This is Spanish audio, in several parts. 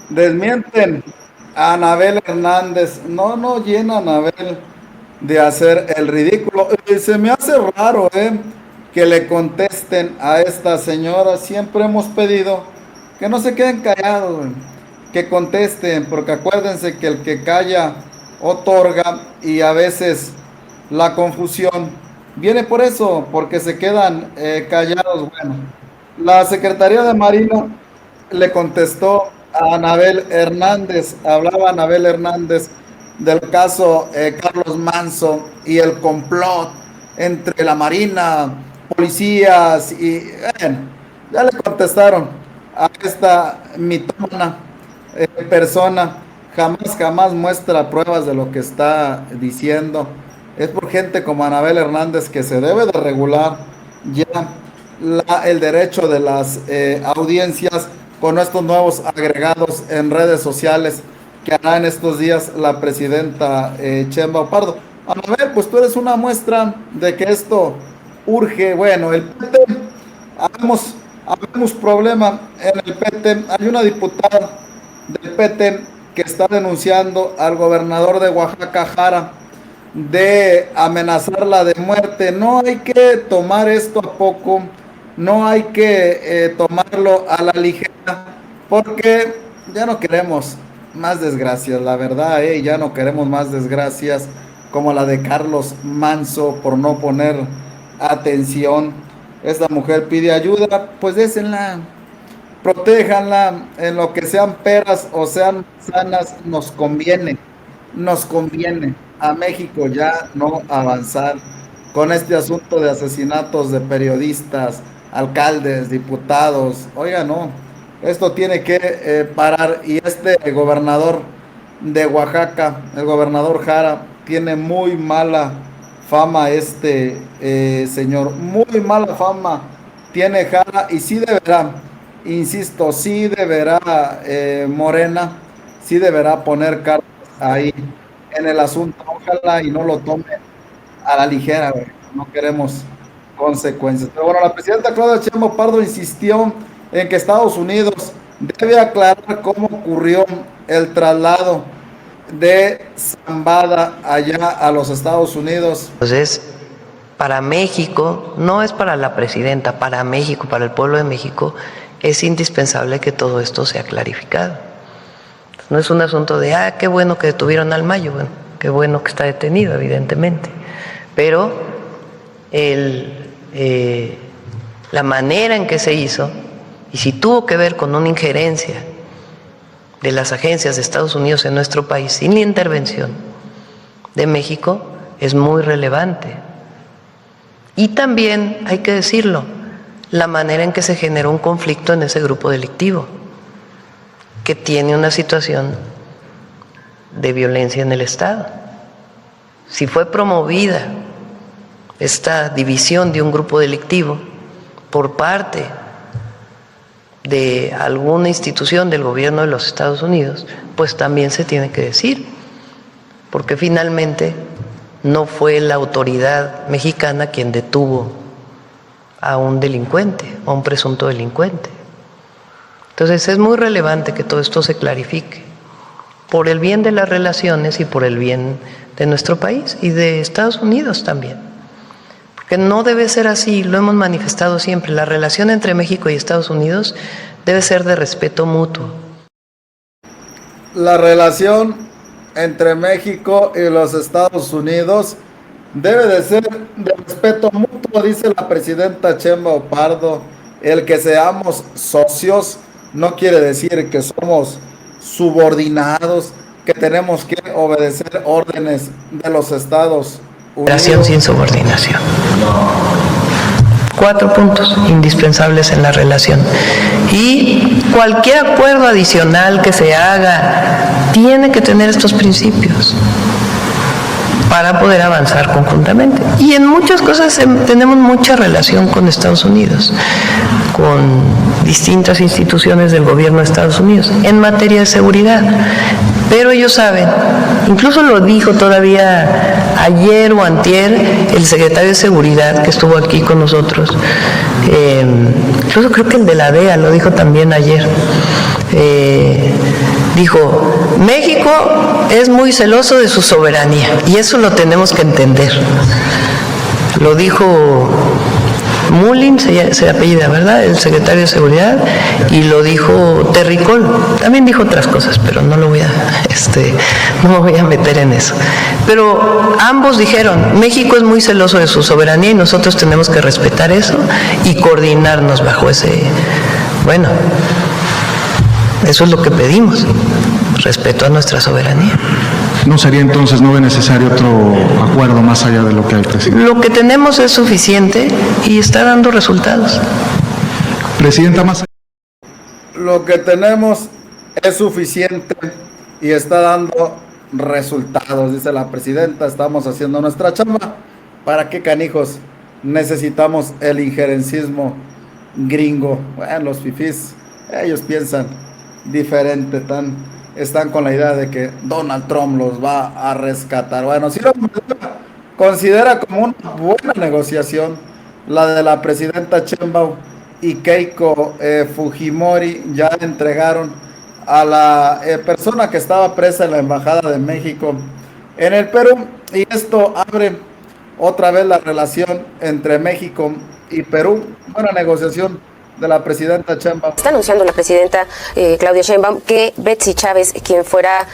Desmienten a Anabel Hernández. No, no llena a Anabel de hacer el ridículo. Y se me hace raro, que le contesten a esta señora. Siempre hemos pedido que no se queden callados, güey, que contesten, porque acuérdense que el que calla otorga y a veces la confusión viene por eso, porque se quedan callados. Bueno, la Secretaría de Marina le contestó a Anabel Hernández, hablaba Anabel Hernández del caso Carlos Manso y el complot entre la Marina, policías y bueno, ya le contestaron a esta mitómana persona. Jamás muestra pruebas de lo que está diciendo. Es por gente como Anabel Hernández que se debe de regular ya el derecho de las audiencias con estos nuevos agregados en redes sociales que hará en estos días la presidenta Sheinbaum Pardo. Anabel, pues tú eres una muestra de que esto urge. Bueno, el PT, habemos problema en el PT. Hay una diputada del PT que está denunciando al gobernador de Oaxaca, Jara, de amenazarla de muerte. No hay que tomar esto a poco, no hay que tomarlo a la ligera, porque ya no queremos más desgracias, la verdad, ya no queremos más desgracias como la de Carlos Manso por no poner atención. Esta mujer pide ayuda, pues désenla, protéjanla en lo que sean peras o sean sanas, nos conviene a México ya no avanzar con este asunto de asesinatos de periodistas, alcaldes, diputados. Oiga, no, esto tiene que parar y este gobernador de Oaxaca, el gobernador Jara, tiene muy mala fama este señor, muy mala fama tiene Jara y sí deberá, insisto, sí deberá Morena, sí deberá poner cartas ahí en el asunto. Ojalá y no lo tome a la ligera, güey. No queremos consecuencias. Pero bueno, la presidenta Claudia Sheinbaum Pardo insistió en que Estados Unidos debe aclarar cómo ocurrió el traslado de Zambada allá a los Estados Unidos. Entonces, para México, no es para la presidenta, para México, para el pueblo de México, es indispensable que todo esto sea clarificado. No es un asunto de, qué bueno que detuvieron al Mayo, bueno, qué bueno que está detenido, evidentemente, pero la manera en que se hizo, y si tuvo que ver con una injerencia de las agencias de Estados Unidos en nuestro país sin la intervención de México, es muy relevante. Y también, hay que decirlo, la manera en que se generó un conflicto en ese grupo delictivo, que tiene una situación de violencia en el Estado. Si fue promovida esta división de un grupo delictivo por parte de alguna institución del gobierno de los Estados Unidos, pues también se tiene que decir, porque finalmente no fue la autoridad mexicana quien detuvo a un delincuente, a un presunto delincuente. Entonces es muy relevante que todo esto se clarifique, por el bien de las relaciones y por el bien de nuestro país y de Estados Unidos también. Porque no debe ser así, lo hemos manifestado siempre, la relación entre México y Estados Unidos debe ser de respeto mutuo. La relación entre México y los Estados Unidos debe de ser de respeto mutuo, dice la presidenta Sheinbaum Pardo. El que seamos socios no quiere decir que somos subordinados, que tenemos que obedecer órdenes de los Estados Unidos. Relación sin subordinación. 4 puntos indispensables en la relación. Y cualquier acuerdo adicional que se haga tiene que tener estos principios para poder avanzar conjuntamente. Y en muchas cosas tenemos mucha relación con Estados Unidos, con distintas instituciones del gobierno de Estados Unidos en materia de seguridad. Pero ellos saben, incluso lo dijo todavía ayer o antier el secretario de Seguridad que estuvo aquí con nosotros, incluso creo que el de la DEA lo dijo también ayer, Dijo, México es muy celoso de su soberanía y eso lo tenemos que entender. Lo dijo Mullin, se apellida, ¿verdad?, el secretario de Seguridad, y lo dijo Terricol. También dijo otras cosas, pero no me voy a meter en eso. Pero ambos dijeron, México es muy celoso de su soberanía y nosotros tenemos que respetar eso y coordinarnos bajo ese, bueno, eso es lo que pedimos, respeto a nuestra soberanía. ¿No sería entonces, no ve necesario otro acuerdo más allá de lo que hay, presidente? Lo que tenemos es suficiente y está dando resultados. Presidenta, más Lo que tenemos es suficiente y está dando resultados, dice la presidenta. Estamos haciendo nuestra chamba. ¿Para qué, canijos, necesitamos el injerencismo gringo? Bueno, los fifís, ellos piensan diferente, están con la idea de que Donald Trump los va a rescatar. Bueno, si lo considera como una buena negociación la de la presidenta Sheinbaum y Keiko Fujimori. Ya entregaron a la persona que estaba presa en la Embajada de México en el Perú, y esto abre otra vez la relación entre México y Perú. Buena negociación de la presidenta Sheinbaum. Está anunciando la presidenta Claudia Sheinbaum que Betsy Chávez, quien fuera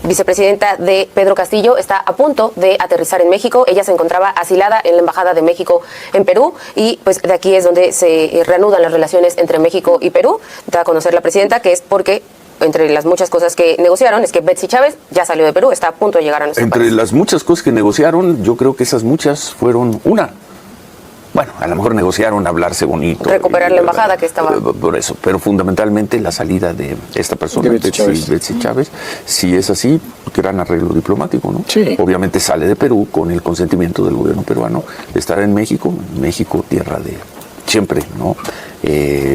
vicepresidenta de Pedro Castillo, está a punto de aterrizar en México. Ella se encontraba asilada en la Embajada de México en Perú y pues de aquí es donde se reanudan las relaciones entre México y Perú. Da a conocer la presidenta que es porque entre las muchas cosas que negociaron es que Betsy Chávez ya salió de Perú, está a punto de llegar a nuestro país. Entre las muchas cosas que negociaron, yo creo que esas muchas fueron una. Bueno, a lo mejor negociaron hablarse bonito. Recuperar la embajada que estaba. Por eso, pero fundamentalmente la salida de esta persona, de Betsy Chávez. Si es así, gran arreglo diplomático, ¿no? Sí. Obviamente sale de Perú con el consentimiento del gobierno peruano de estar en México, tierra de siempre, ¿no?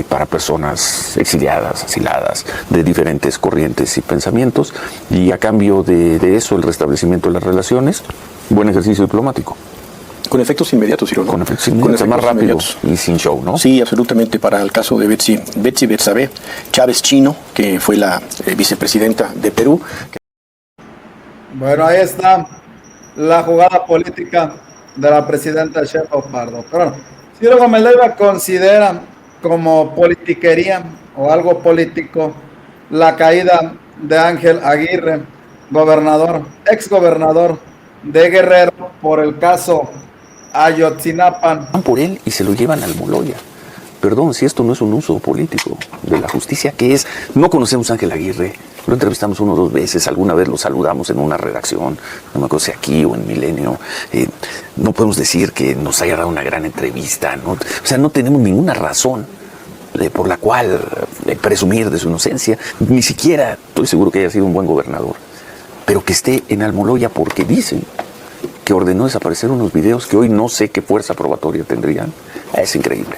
Para personas exiliadas, asiladas, de diferentes corrientes y pensamientos, y a cambio de eso, el restablecimiento de las relaciones, buen ejercicio diplomático. Con efectos inmediatos, Ciro, ¿no? Con efectos inmediatos, más rápido y sin show, ¿no? Sí, absolutamente. Para el caso de Betsy Betsabe Chávez Chino, que fue la vicepresidenta de Perú. Bueno, ahí está la jugada política de la presidenta Sheinbaum Pardo. Pero Ciro Gómez Leiva considera como politiquería o algo político la caída de Ángel Aguirre, exgobernador de Guerrero, por el caso Ayotzinapa. Van por él y se lo llevan al Moloya. Perdón, si esto no es un uso político de la justicia, ¿qué es? No conocemos a Ángel Aguirre, lo entrevistamos 1 o 2 veces, alguna vez lo saludamos en una redacción, no me acuerdo si aquí o en Milenio. No podemos decir que nos haya dado una gran entrevista, ¿no? O sea, no tenemos ninguna razón por la cual presumir de su inocencia, ni siquiera estoy seguro que haya sido un buen gobernador, pero que esté en Almoloya porque dicen que ordenó desaparecer unos videos que hoy no sé qué fuerza probatoria tendrían. Es increíble,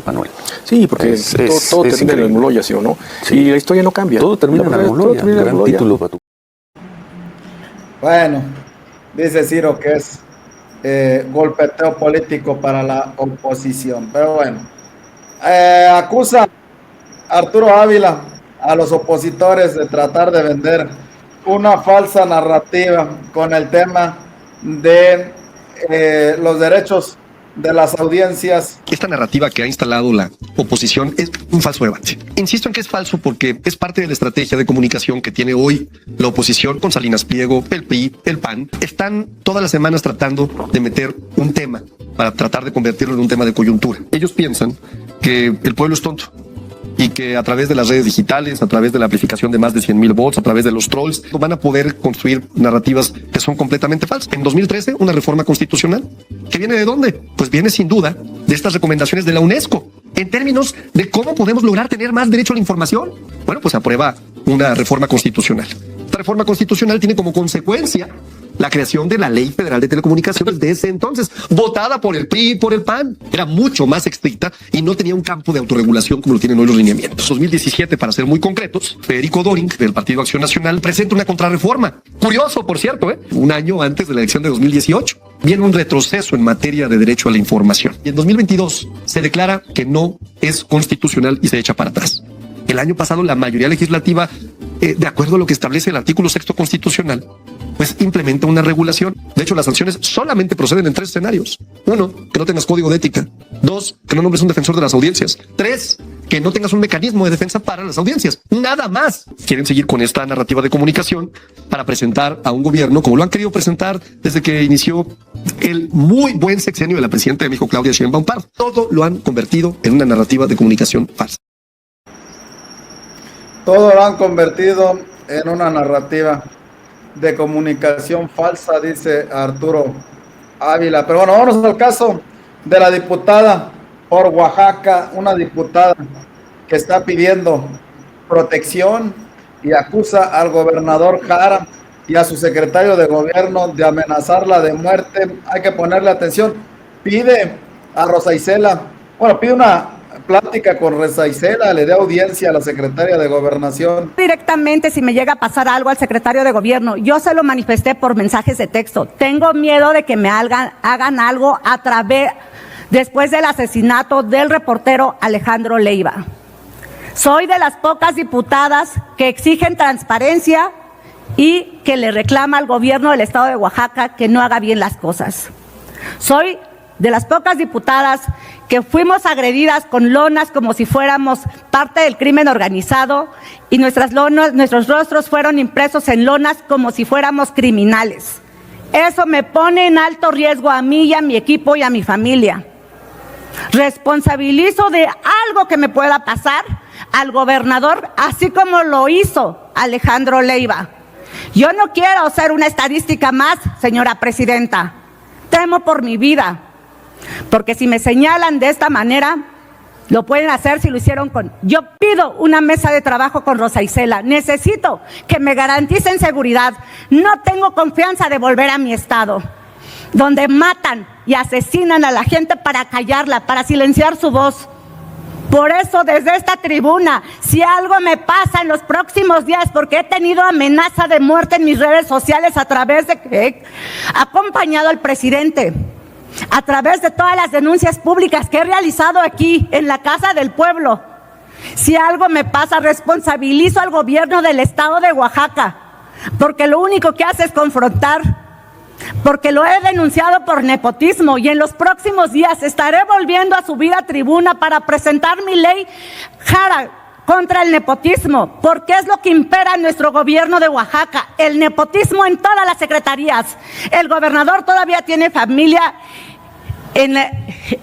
Manuel. Sí, porque todo termina en Almoloya, ¿sí o no? Sí. Y la historia no cambia. Todo termina en Almoloya. Gran título para tu... Bueno, dice Ciro que es golpeteo político para la oposición, pero bueno. Acusa Arturo Ávila a los opositores de tratar de vender una falsa narrativa con el tema de los derechos de las audiencias. Esta narrativa que ha instalado la oposición es un falso debate. Insisto en que es falso porque es parte de la estrategia de comunicación que tiene hoy la oposición con Salinas Pliego, el PRI, el PAN. Están todas las semanas tratando de meter un tema para tratar de convertirlo en un tema de coyuntura. Ellos piensan que el pueblo es tonto y que a través de las redes digitales, a través de la amplificación de más de 100,000 bots, a través de los trolls, van a poder construir narrativas que son completamente falsas. En 2013, una reforma constitucional, ¿que viene de dónde? Pues viene sin duda de estas recomendaciones de la UNESCO, en términos de cómo podemos lograr tener más derecho a la información. Bueno, pues aprueba una reforma constitucional. Esta reforma constitucional tiene como consecuencia la creación de la Ley Federal de Telecomunicaciones de ese entonces, votada por el PRI y por el PAN. Era mucho más estricta y no tenía un campo de autorregulación como lo tienen hoy los lineamientos. 2017, para ser muy concretos, Federico Doring, del Partido Acción Nacional, presenta una contrarreforma. Curioso, por cierto, un año antes de la elección de 2018. Viene un retroceso en materia de derecho a la información. Y en 2022 se declara que no es constitucional y se echa para atrás. El año pasado la mayoría legislativa, de acuerdo a lo que establece el artículo 6º constitucional, pues implementa una regulación. De hecho, las sanciones solamente proceden en 3 escenarios. 1, que no tengas código de ética. 2, que no nombres un defensor de las audiencias. 3, que no tengas un mecanismo de defensa para las audiencias. Nada más. Quieren seguir con esta narrativa de comunicación para presentar a un gobierno como lo han querido presentar desde que inició el muy buen sexenio de la presidenta de México, Claudia Sheinbaum Pardo. Todo lo han convertido en una narrativa de comunicación falsa. Todo lo han convertido en una narrativa de comunicación falsa, dice Arturo Ávila. Pero bueno, vámonos al caso de la diputada por Oaxaca, una diputada que está pidiendo protección y acusa al gobernador Jara y a su secretario de gobierno de amenazarla de muerte. Hay que ponerle atención. Pide a Rosa Isela, pide una plática con Rosa Isela, le dé audiencia a la secretaria de Gobernación. Directamente, si me llega a pasar algo al secretario de gobierno, yo se lo manifesté por mensajes de texto. Tengo miedo de que me hagan algo después del asesinato del reportero Alejandro Leiva. Soy de las pocas diputadas que exigen transparencia y que le reclama al gobierno del estado de Oaxaca que no haga bien las cosas. Soy de las pocas diputadas que fuimos agredidas con lonas como si fuéramos parte del crimen organizado y nuestros rostros fueron impresos en lonas como si fuéramos criminales. Eso me pone en alto riesgo a mí y a mi equipo y a mi familia. Responsabilizo de algo que me pueda pasar al gobernador, así como lo hizo Alejandro Leiva. Yo no quiero ser una estadística más, señora presidenta. Temo por mi vida. Porque si me señalan de esta manera, lo pueden hacer si lo hicieron con... Yo pido una mesa de trabajo con Rosa Isela. Necesito que me garanticen seguridad. No tengo confianza de volver a mi estado, donde matan y asesinan a la gente para callarla, para silenciar su voz. Por eso, desde esta tribuna, si algo me pasa en los próximos días, porque he tenido amenaza de muerte en mis redes sociales a través de que he acompañado al presidente, a través de todas las denuncias públicas que he realizado aquí en la Casa del Pueblo. Si algo me pasa, responsabilizo al gobierno del estado de Oaxaca, porque lo único que hace es confrontar, porque lo he denunciado por nepotismo y en los próximos días estaré volviendo a subir a tribuna para presentar mi ley Jara contra el nepotismo, porque es lo que impera en nuestro gobierno de Oaxaca, el nepotismo en todas las secretarías. El gobernador todavía tiene familia en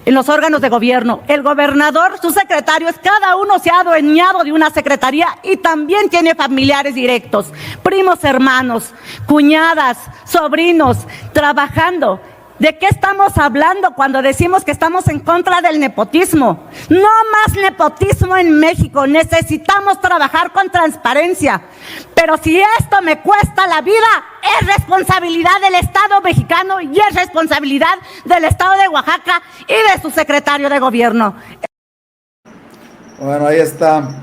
los órganos de gobierno. El gobernador, sus secretarios, cada uno se ha adueñado de una secretaría y también tiene familiares directos, primos, hermanos, cuñadas, sobrinos, trabajando. ¿De qué estamos hablando cuando decimos que estamos en contra del nepotismo? No más nepotismo en México. Necesitamos trabajar con transparencia. Pero si esto me cuesta la vida, es responsabilidad del Estado mexicano y es responsabilidad del Estado de Oaxaca y de su secretario de gobierno. Bueno, ahí está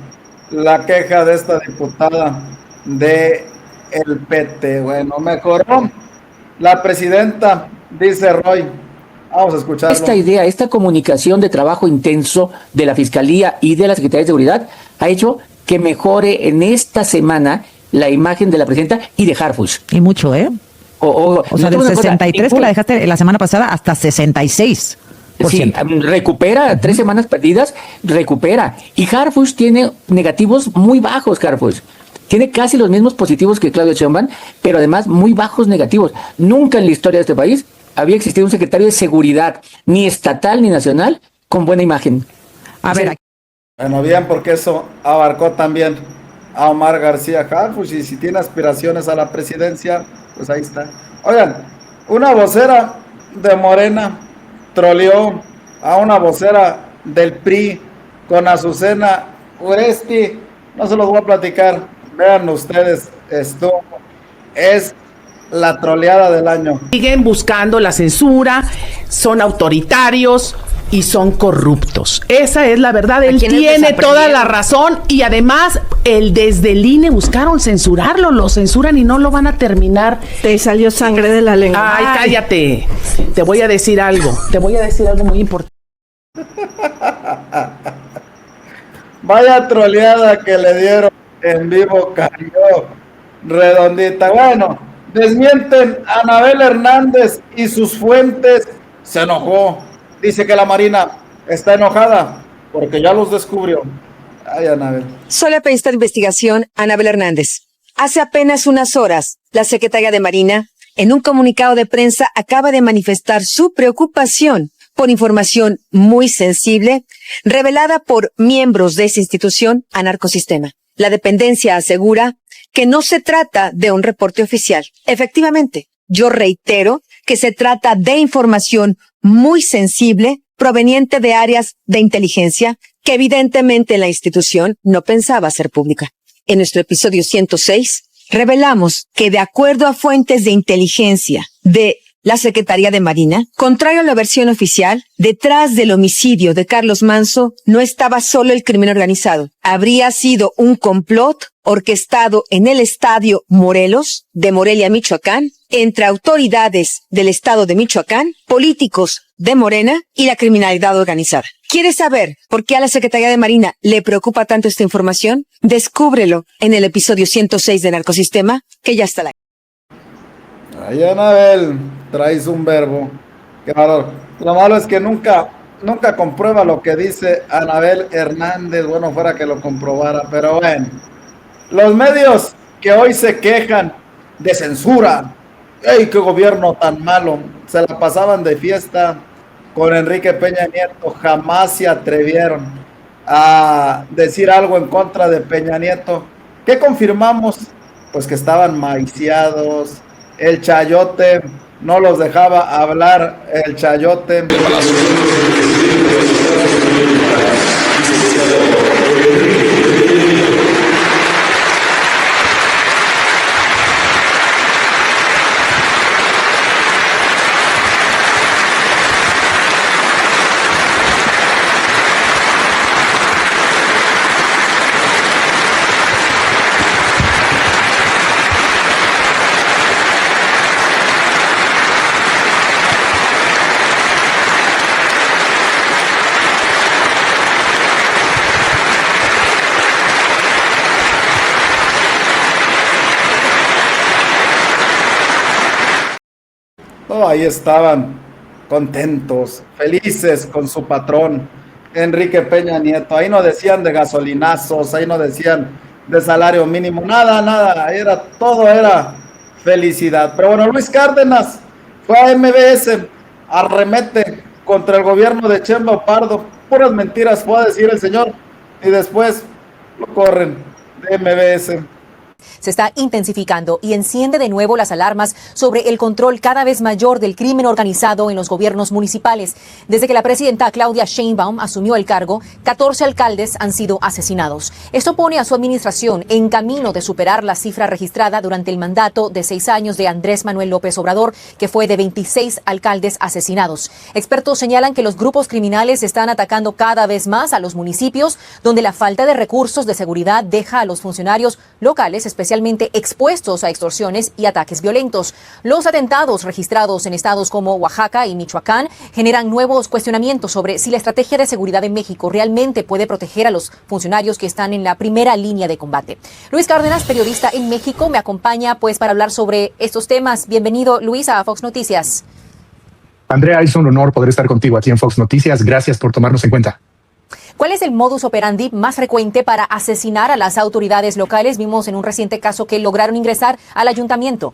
la queja de esta diputada de el PT. Bueno, mejoró la presidenta, dice Roy. Vamos a escucharlo. Esta idea, esta comunicación de trabajo intenso de la Fiscalía y de la Secretaría de Seguridad ha hecho que mejore en esta semana la imagen de la presidenta y de Harfuch. Y mucho, ¿eh? O sea, del 63 que la dejaste la semana pasada hasta 66%. Sí, recupera 3 semanas perdidas, recupera. Y Harfuch tiene negativos muy bajos, Harfuch. Tiene casi los mismos positivos que Claudia Sheinbaum, pero además muy bajos negativos. Nunca en la historia de este país había existido un secretario de seguridad, ni estatal ni nacional, con buena imagen. A ver. Bueno, bien, porque eso abarcó también a Omar García Harfuch, y si tiene aspiraciones a la presidencia, pues ahí está. Oigan, una vocera de Morena troleó a una vocera del PRI con Azucena Uresti. No se los voy a platicar. Vean ustedes, esto es la troleada del año. Siguen buscando la censura, son autoritarios y son corruptos. Esa es la verdad. Él tiene toda la razón y además desde el INE buscaron censurarlo, lo censuran y no lo van a terminar. Te salió sangre de la lengua. Ay, cállate. Te voy a decir algo muy importante. Vaya troleada que le dieron en vivo, cayó redondita. Bueno, desmienten a Anabel Hernández y sus fuentes. Se enojó. Dice que la Marina está enojada porque ya los descubrió. Ay, Anabel. Solapa esta investigación, Anabel Hernández. Hace apenas unas horas, la secretaria de Marina, en un comunicado de prensa, acaba de manifestar su preocupación por información muy sensible revelada por miembros de esa institución a Narcosistema. La dependencia asegura que no se trata de un reporte oficial. Efectivamente, yo reitero que se trata de información muy sensible proveniente de áreas de inteligencia que evidentemente la institución no pensaba hacer pública. En nuestro episodio 106, revelamos que de acuerdo a fuentes de inteligencia de la Secretaría de Marina, contrario a la versión oficial, detrás del homicidio de Carlos Manso no estaba solo el crimen organizado. Habría sido un complot orquestado en el Estadio Morelos de Morelia, Michoacán, entre autoridades del Estado de Michoacán, políticos de Morena y la criminalidad organizada. ¿Quieres saber por qué a la Secretaría de Marina le preocupa tanto esta información? Descúbrelo en el episodio 106 de Narcosistema, que ya está al aire. Ay, Anabel, traes un verbo. Qué valor. Lo malo es que nunca comprueba lo que dice Anabel Hernández. Bueno, fuera que lo comprobara, pero bueno. Los medios que hoy se quejan de censura. ¡Ey, qué gobierno tan malo! Se la pasaban de fiesta con Enrique Peña Nieto. Jamás se atrevieron a decir algo en contra de Peña Nieto. ¿Qué confirmamos? Pues que estaban maiciados. El chayote no los dejaba hablar. El chayote. No, ahí estaban contentos, felices con su patrón, Enrique Peña Nieto. Ahí no decían de gasolinazos, ahí no decían de salario mínimo, nada, todo era felicidad. Pero bueno, Luis Cárdenas fue a MBS, arremete contra el gobierno de Chemba Pardo, puras mentiras fue a decir el señor, y después lo corren de MBS. Se está intensificando y enciende de nuevo las alarmas sobre el control cada vez mayor del crimen organizado en los gobiernos municipales. Desde que la presidenta Claudia Sheinbaum asumió el cargo, 14 alcaldes han sido asesinados. Esto pone a su administración en camino de superar la cifra registrada durante el mandato de 6 años de Andrés Manuel López Obrador, que fue de 26 alcaldes asesinados. Expertos señalan que los grupos criminales están atacando cada vez más a los municipios, donde la falta de recursos de seguridad deja a los funcionarios locales especialmente expuestos a extorsiones y ataques violentos. Los atentados registrados en estados como Oaxaca y Michoacán generan nuevos cuestionamientos sobre si la estrategia de seguridad de México realmente puede proteger a los funcionarios que están en la primera línea de combate. Luis Cárdenas, periodista en México, me acompaña para hablar sobre estos temas. Bienvenido, Luis, a Fox Noticias. Andrea, es un honor poder estar contigo aquí en Fox Noticias. Gracias por tomarnos en cuenta. ¿Cuál es el modus operandi más frecuente para asesinar a las autoridades locales? Vimos en un reciente caso que lograron ingresar al ayuntamiento.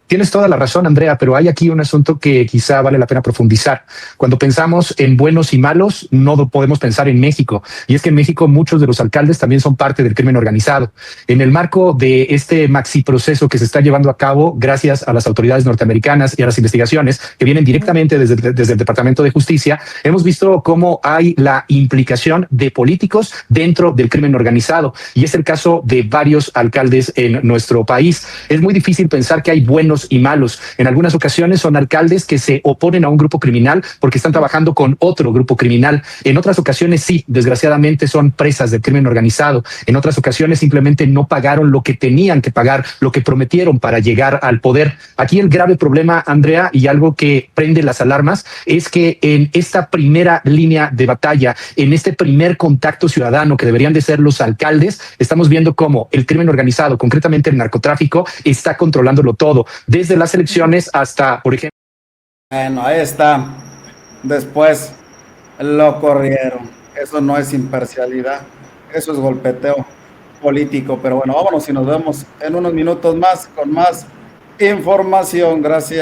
Tienes toda la razón, Andrea, pero hay aquí un asunto que quizá vale la pena profundizar. Cuando pensamos en buenos y malos, no podemos pensar en México. Y es que en México muchos de los alcaldes también son parte del crimen organizado. En el marco de este maxi proceso que se está llevando a cabo gracias a las autoridades norteamericanas y a las investigaciones que vienen directamente desde el Departamento de Justicia, hemos visto cómo hay la implicación de políticos dentro del crimen organizado. Y es el caso de varios alcaldes en nuestro país. Es muy difícil pensar que hay buenos buenos y malos. En algunas ocasiones son alcaldes que se oponen a un grupo criminal porque están trabajando con otro grupo criminal. En otras ocasiones sí, desgraciadamente son presas del crimen organizado. En otras ocasiones simplemente no pagaron lo que tenían que pagar, lo que prometieron para llegar al poder. Aquí el grave problema, Andrea, y algo que prende las alarmas, es que en esta primera línea de batalla, en este primer contacto ciudadano que deberían de ser los alcaldes, estamos viendo cómo el crimen organizado, concretamente el narcotráfico, está controlándolo todo, desde las elecciones hasta, por ejemplo... Bueno, ahí está. Después lo corrieron. Eso no es imparcialidad, eso es golpeteo político. Pero bueno, vámonos y nos vemos en unos minutos más con más información. Gracias.